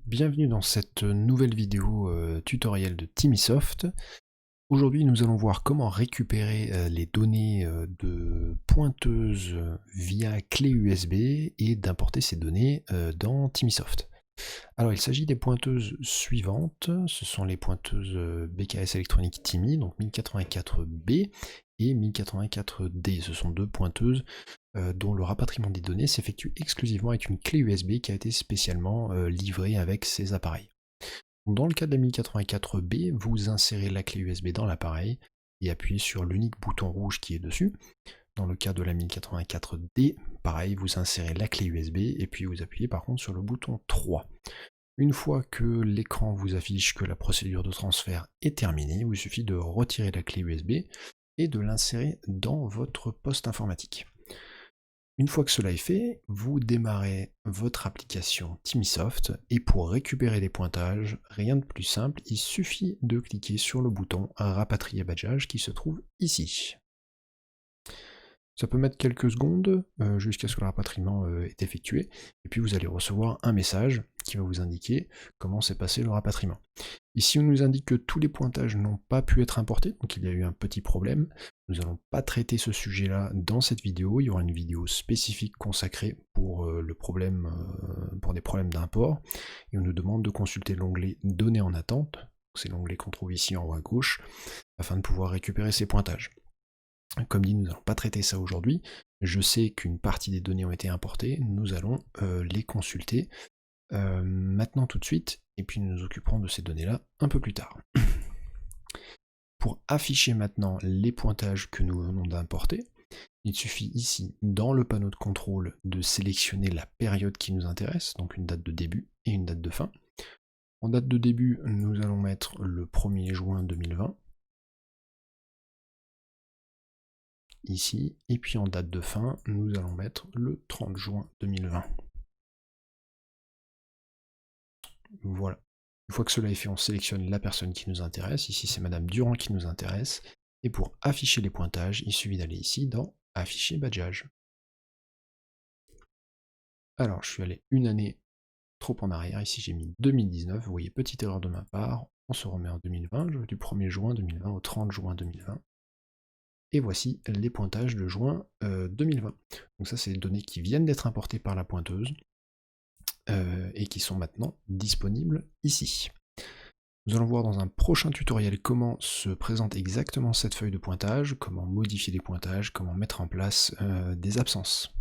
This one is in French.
Bienvenue dans cette nouvelle vidéo tutoriel de Timisoft. Aujourd'hui nous allons voir comment récupérer les données de pointeuses via clé USB et d'importer ces données dans Timisoft. Alors il s'agit des pointeuses suivantes, ce sont les pointeuses BKS électronique Timi, donc 1084B et 1084D. Ce sont deux pointeuses dont le rapatriement des données s'effectue exclusivement avec une clé USB qui a été spécialement livrée avec ces appareils. Dans le cas de la 1084B, vous insérez la clé USB dans l'appareil et appuyez sur l'unique bouton rouge qui est dessus. Dans le cas de la 1084D, pareil, vous insérez la clé USB et puis vous appuyez par contre sur le bouton 3. Une fois que l'écran vous affiche que la procédure de transfert est terminée, il vous suffit de retirer la clé USB et de l'insérer dans votre poste informatique. Une fois que cela est fait, vous démarrez votre application Timisoft et pour récupérer les pointages, rien de plus simple, il suffit de cliquer sur le bouton Rapatrier badgeage qui se trouve ici. Ça peut mettre quelques secondes jusqu'à ce que le rapatriement est effectué, et puis vous allez recevoir un message qui va vous indiquer comment s'est passé le rapatriement. Ici on nous indique que tous les pointages n'ont pas pu être importés, donc il y a eu un petit problème. Nous n'allons pas traiter ce sujet-là dans cette vidéo, il y aura une vidéo spécifique consacrée pour pour des problèmes d'import, et on nous demande de consulter l'onglet Données en attente, c'est l'onglet qu'on trouve ici en haut à gauche, afin de pouvoir récupérer ces pointages. Comme dit, nous n'allons pas traiter ça aujourd'hui. Je sais qu'une partie des données ont été importées, nous allons les consulter maintenant tout de suite, et puis nous nous occuperons de ces données-là un peu plus tard. Pour afficher maintenant les pointages que nous venons d'importer, il suffit ici, dans le panneau de contrôle, de sélectionner la période qui nous intéresse, donc une date de début et une date de fin. En date de début, nous allons mettre le 1er juin 2020. Ici, et puis en date de fin, nous allons mettre le 30 juin 2020. Voilà. Une fois que cela est fait, on sélectionne la personne qui nous intéresse. Ici, c'est Madame Durand qui nous intéresse. Et pour afficher les pointages, il suffit d'aller ici dans Afficher badgeage. Alors, je suis allé une année trop en arrière. Ici, j'ai mis 2019. Vous voyez, petite erreur de ma part. On se remet en 2020. Je vais du 1er juin 2020 au 30 juin 2020. Et voici les pointages de juin 2020. Donc ça, c'est les données qui viennent d'être importées par la pointeuse et qui sont maintenant disponibles ici. Nous allons voir dans un prochain tutoriel comment se présente exactement cette feuille de pointage, comment modifier les pointages, comment mettre en place des absences.